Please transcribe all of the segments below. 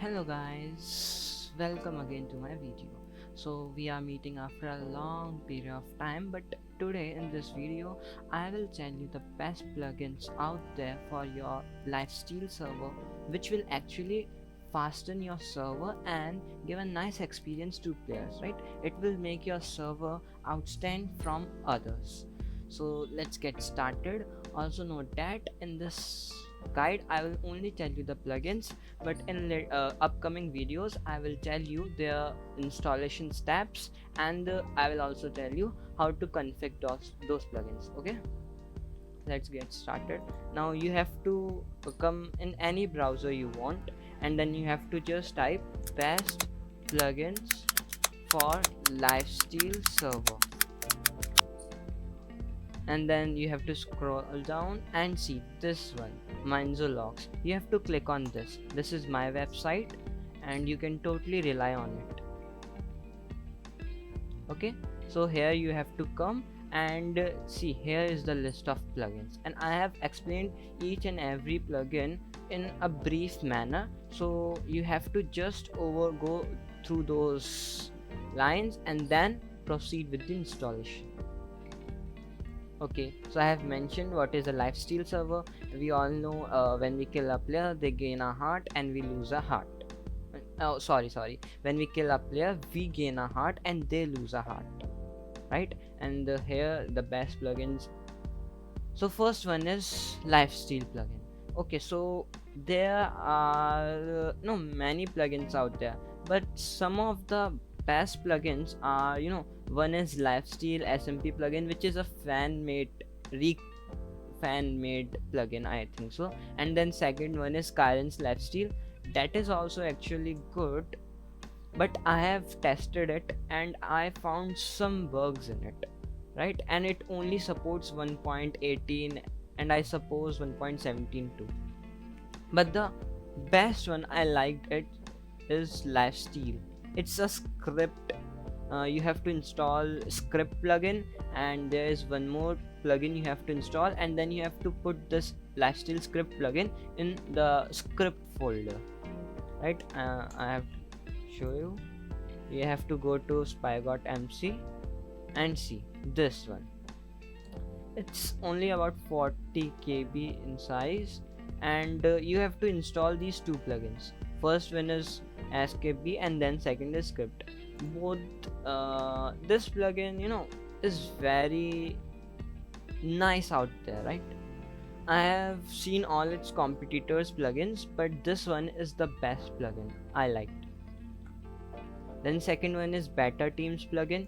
Hello guys, welcome again to my video. So we are meeting after a long period of time, but today in this video I will tell you the best plugins out there for your Lifesteal server, which will actually fasten your server and give a nice experience to players, right? It will make your server outstand from others. So let's get started. Also note that in this guide I will only tell you the plugins, but in upcoming videos I will tell you their installation steps, and I will also tell you how to configure those plugins. Okay, let's get started. Now you have to come in any browser you want, and then you have to just type best plugins for Lifesteal server, and then you have to scroll down and see this one, Logs. You have to click on this is my website and you can totally rely on it. Okay, so here you have to come and see, here is the list of plugins, and I have explained each and every plugin in a brief manner, so you have to just go through those lines and then proceed with the installation. Okay, so I have mentioned what is a Lifesteal server. We all know when we kill a player, they gain a heart and we lose a heart. Oh, sorry. When we kill a player, we gain a heart and they lose a heart, right? And here the best plugins. So first one is Lifesteal plugin. Okay, so there are no many plugins out there, but some of the best plugins are, one is Lifesteal SMP plugin, which is a fan-made plugin, I think so. And then second one is Kyron's Lifesteal. That is also actually good, but I have tested it and I found some bugs in it, right? And it only supports 1.18 and I suppose 1.17 too. But the best one I liked it is Lifesteal. It's a script. You have to install script plugin, and there is one more plugin you have to install, and then you have to put this Lifesteal script plugin in the script folder, right? I have to show you. You have to go to spy.mc and see this one. It's only about 40 KB in size, and you have to install these two plugins. First one is skb and then second is script. Both this plugin is very nice out there, right? I have seen all its competitors plugins, but this one is the best plugin I liked. Then second one is Better Teams plugin.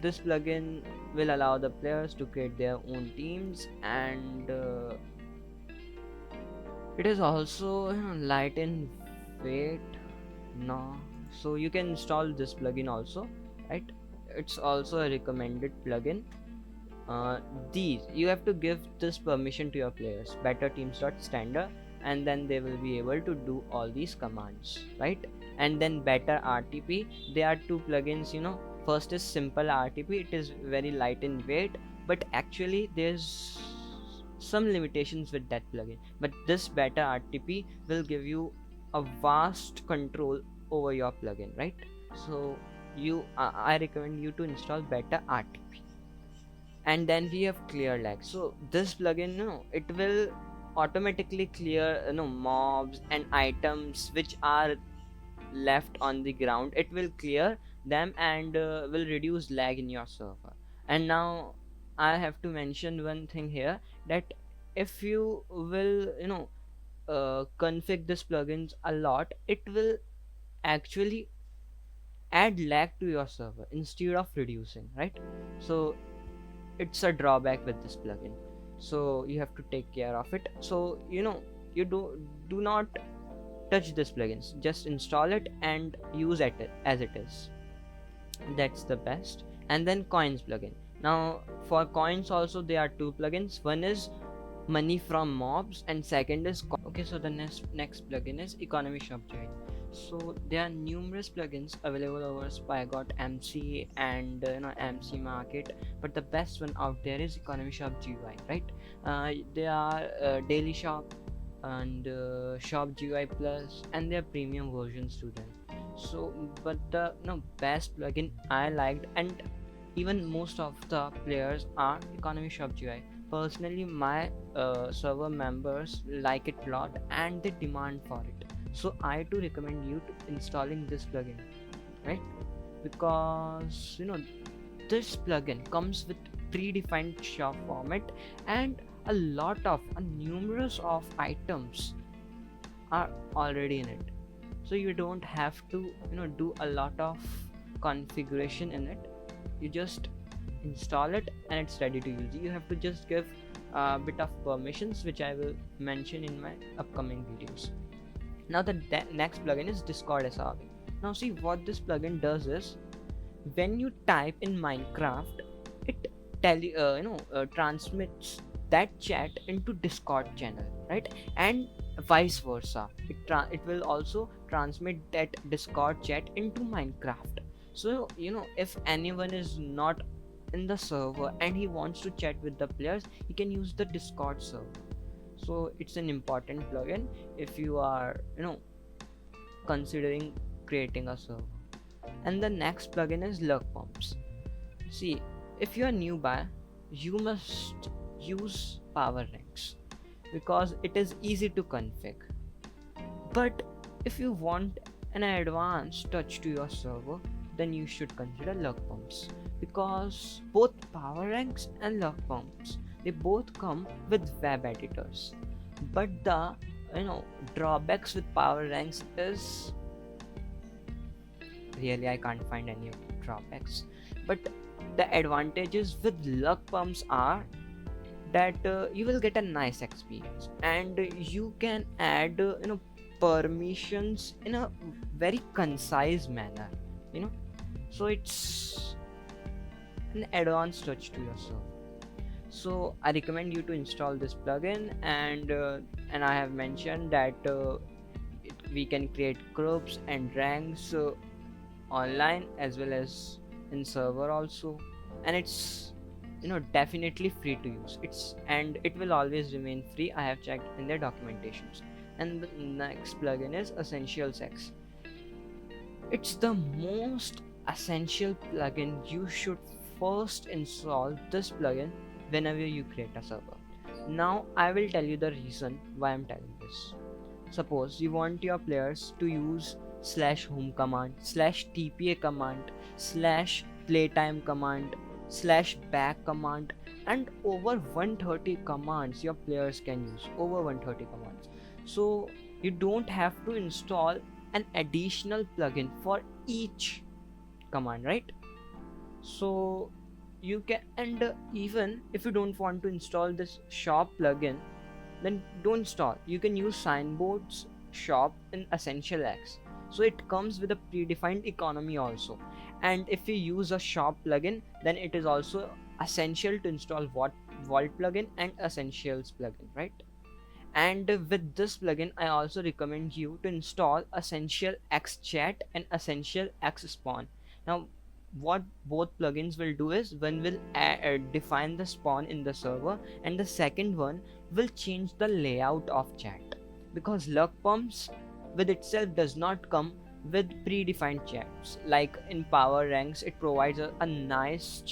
This plugin will allow the players to create their own teams, and it is also light in weight. No, so you can install this plugin also, right? It's also a recommended plugin. These you have to give this permission to your players, better teams.standard, and then they will be able to do all these commands, right? And then better RTP, there are two plugins. First is simple RTP. It is very light in weight, but actually there's some limitations with that plugin, but this better RTP will give you a vast control over your plugin, right? So I recommend you to install better RTP. And then we have clear lag. So this plugin, it will automatically clear mobs and items which are left on the ground. It will clear them and will reduce lag in your server. And now I have to mention one thing here, that if you will config this plugins a lot, it will actually add lag to your server instead of reducing, right? So it's a drawback with this plugin, so you have to take care of it. So you do not touch this plugins, just install it and use it as it is. That's the best. And then coins plugin. Now for coins also there are two plugins. One is money from mobs and second is okay. So the next plugin is economy Shop Gui. So there are numerous plugins available over spy.mc and MC market, but the best one out there is economy Shop Gui, right? There are daily shop, and Shop Gui Plus, and their premium versions to them. So, but the best plugin I liked, and even most of the players, are economy Shop Gui. Personally, my server members like it a lot, and they demand for it. So I too recommend you to installing this plugin, right? Because this plugin comes with predefined shop format, and a lot of numerous of items are already in it, so you don't have to do a lot of configuration in it. You just install it and it's ready to use. You have to just give a bit of permissions, which I will mention in my upcoming videos. Now the next plugin is Discord SRV. Now see, what this plugin does is, when you type in Minecraft, it transmits that chat into Discord channel, right? And vice versa, it will also transmit that Discord chat into Minecraft. So if anyone is not in the server and he wants to chat with the players, he can use the Discord server. So it's an important plugin if you are considering creating a server. And the next plugin is Luck Pumps. See, if you are newbie, you must use power ranks because it is easy to config. But if you want an advanced touch to your server, then you should consider Luck Pumps, because both power ranks and Luck Pumps, they both come with web editors. But the drawbacks with power ranks is, really I can't find any drawbacks, but the advantages with Luck Pumps are that you will get a nice experience, and you can add permissions in a very concise manner, so it's an advanced touch to your server. So I recommend you to install this plugin, and I have mentioned that we can create groups and ranks online as well as in server also, and it's definitely free to use. It will always remain free. I have checked in their documentations. And the next plugin is Essentialsex. It's the most essential plugin. You should first install this plugin whenever you create a server. Now I will tell you the reason why I'm telling this. Suppose you want your players to use /home command, /tpa command, /playtime command, /back command, and over 130 commands your players can use. Over 130 commands. So you don't have to install an additional plugin for each command, right? So you can, and even if you don't want to install this shop plugin, then don't install. You can use Signboard's shop in Essentialsex. So it comes with a predefined economy also. And if you use a shop plugin, then it is also essential to install Vault plugin and Essentials plugin, right? And with this plugin, I also recommend you to install Essentialsex chat and Essentialsex spawn. Now what both plugins will do is, one will define the spawn in the server, and the second one will change the layout of chat, because Luck Pumps with itself does not come with predefined chats. Like in power ranks, it provides a nice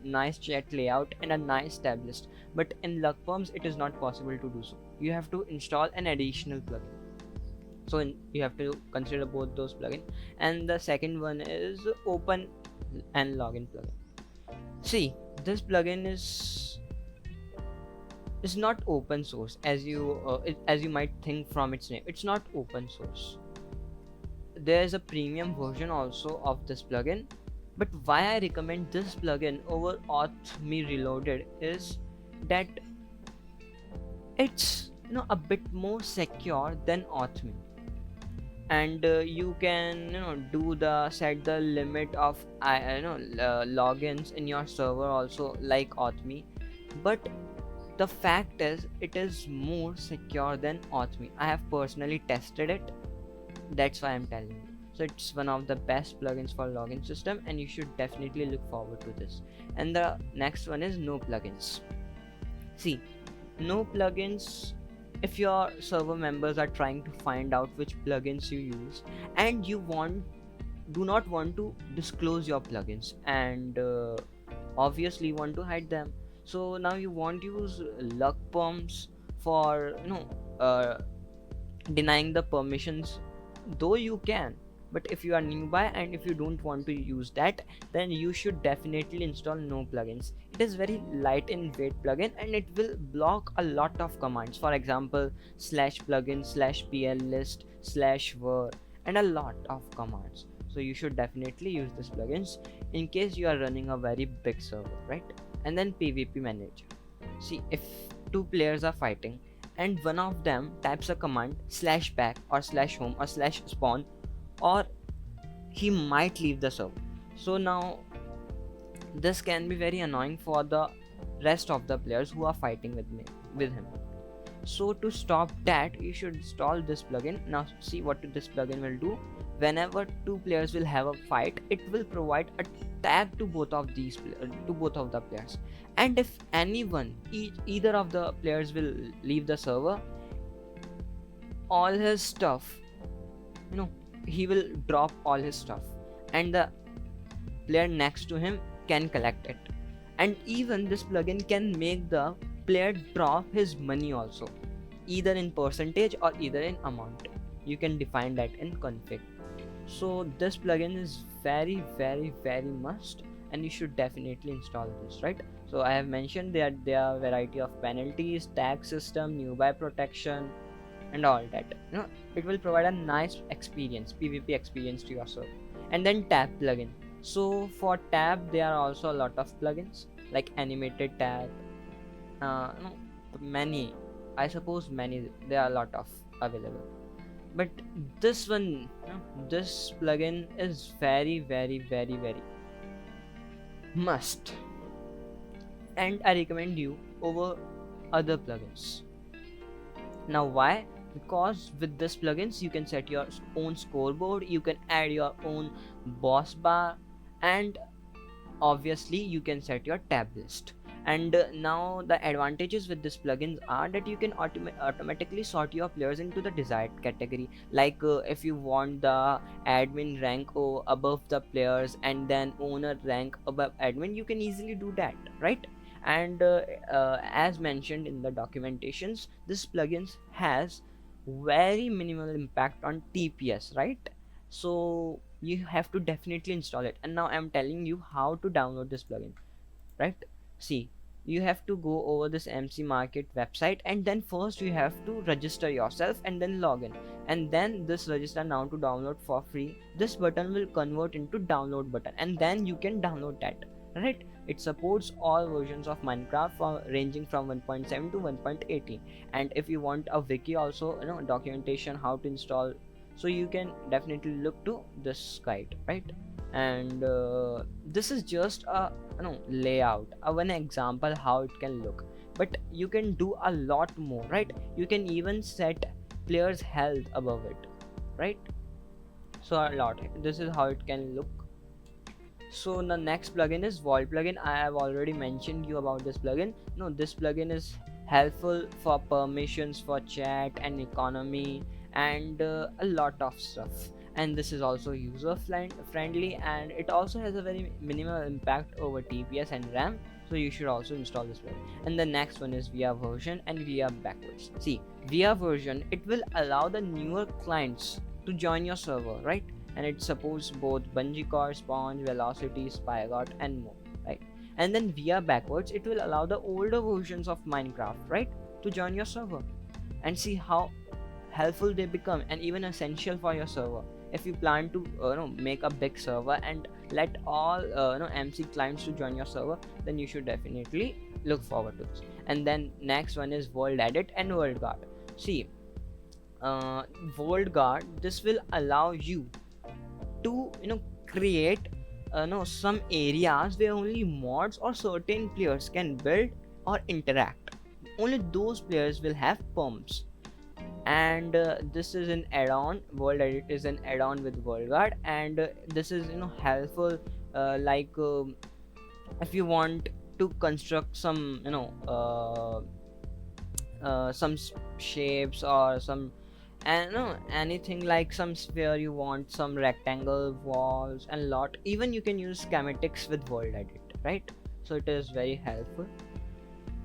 nice chat layout and a nice tab list, but in Luck Pumps it is not possible to do so. You have to install an additional plugin. So you have to consider both those plugins. And the second one is Open and Login plugin. See, this plugin is not open source as you might think from its name. It's not open source. There is a premium version also of this plugin, but why I recommend this plugin over Auth.me Reloaded is that it's a bit more secure than Auth.me, and you can set the limit of logins in your server also like Auth.me, but the fact is it is more secure than Auth.me. I have personally tested it, that's why I'm telling you. So it's one of the best plugins for login system, and you should definitely look forward to this. And the next one is No Plugins. See, No Plugins if your server members are trying to find out which plugins you use, and you do not want to disclose your plugins, and obviously you want to hide them, so now you won't use luck pumps for denying the permissions, though you can. But if you are nearby and if you don't want to use that, then you should definitely install no plugins. It is very light in weight plugin and it will block a lot of commands, for example /plugin /plist /var and a lot of commands. So you should definitely use this plugins in case you are running a very big server, right? And then PvP manager. See, if two players are fighting and one of them types a command /back or /home or /spawn, or he might leave the server. So now this can be very annoying for the rest of the players who are fighting with him. So to stop that, you should install this plugin. Now see what this plugin will do. Whenever two players will have a fight, it will provide a tag to both of the players, and if anyone, either of the players will leave the server, all his stuff, he will drop all his stuff, and the player next to him can collect it. And even this plugin can make the player drop his money also, either in percentage or either in amount. You can define that in config. So this plugin is very must, and you should definitely install this, right? So I have mentioned that there are variety of penalties, tag system, nearby protection and all that. It will provide a nice experience, PvP experience to your server. And then tab plugin. So for tab there are also a lot of plugins like animated tab, many, I suppose many, there are a lot of available. But this one, this plugin is very must, and I recommend you over other plugins. Now why? Because with this plugins you can set your own scoreboard, you can add your own boss bar, and obviously you can set your tab list. And now the advantages with this plugins are that you can automatically sort your players into the desired category. Like if you want the admin rank above the players and then owner rank above admin, you can easily do that, right? And as mentioned in the documentations, this plugins has very minimal impact on TPS, right? So you have to definitely install it. And now I'm telling you how to download this plugin, right? See, you have to go over this MC Market website, and then first you have to register yourself and then log in, and then this register now to download for free. This button will convert into download button, and then you can download that, right? It supports all versions of Minecraft ranging from 1.7 to 1.18. And if you want a wiki also, documentation how to install, so you can definitely look to this guide, right? And this is just a layout, one example how it can look, but you can do a lot more, right? You can even set players health above it, right? So a lot. This is how it can look. So the next plugin is Vault plugin. I have already mentioned you about this plugin. This plugin is helpful for permissions, for chat and economy, and a lot of stuff. And this is also user friendly, and it also has a very minimal impact over TPS and RAM. So you should also install this plugin. And the next one is VR version and VR backwards. See, VR version, it will allow the newer clients to join your server, right? And it supports both Bungee Core, Sponge, Velocity, Spygot and more, right? And then VR backwards, it will allow the older versions of Minecraft, right, to join your server, and see how helpful they become, and even essential for your server. If you plan to make a big server and let all MC clients to join your server, then you should definitely look forward to this. And then next one is World Edit and World Guard. See, World Guard, this will allow you to create some areas where only mods or certain players can build or interact. Only those players will have pumps. And this is an add-on. World Edit is an add-on with World Guard, and this is helpful if you want to construct some shapes or some, and no, anything like some sphere you want, some rectangle walls and lot. Even you can use schematics with world edit, right? So it is very helpful.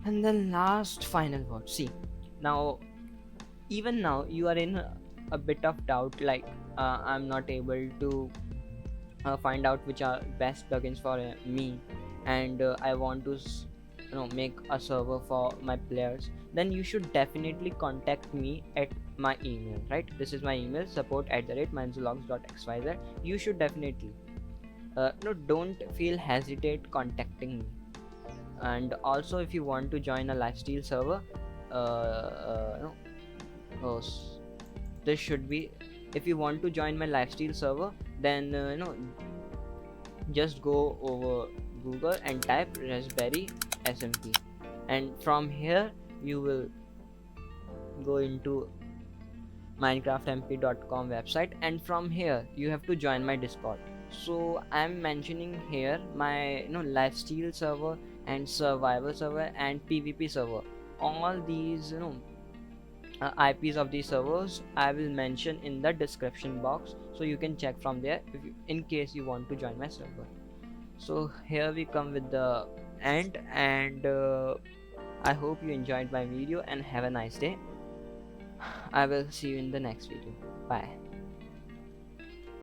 And then last final word. See, now even now you are in a bit of doubt, like I'm not able to find out which are best plugins for me, and I want to make a server for my players. Then you should definitely contact me at my email, right? This is my email, support@manzologs.xyz. You should definitely no, don't feel hesitate contacting me. And also, if you want to join a lifestyle server, no, oh, this should be, if you want to join my lifestyle server, then just go over Google and type Raspberry SMP, and from here you will go into Minecraftmp.com website, and from here you have to join my Discord. So I'm mentioning here my lifestyle server and survival server and PvP server. All these IPs of these servers I will mention in the description box, so you can check from there if you, in case you want to join my server. So here we come with the end, and I hope you enjoyed my video and have a nice day. I will see you in the next video. Bye.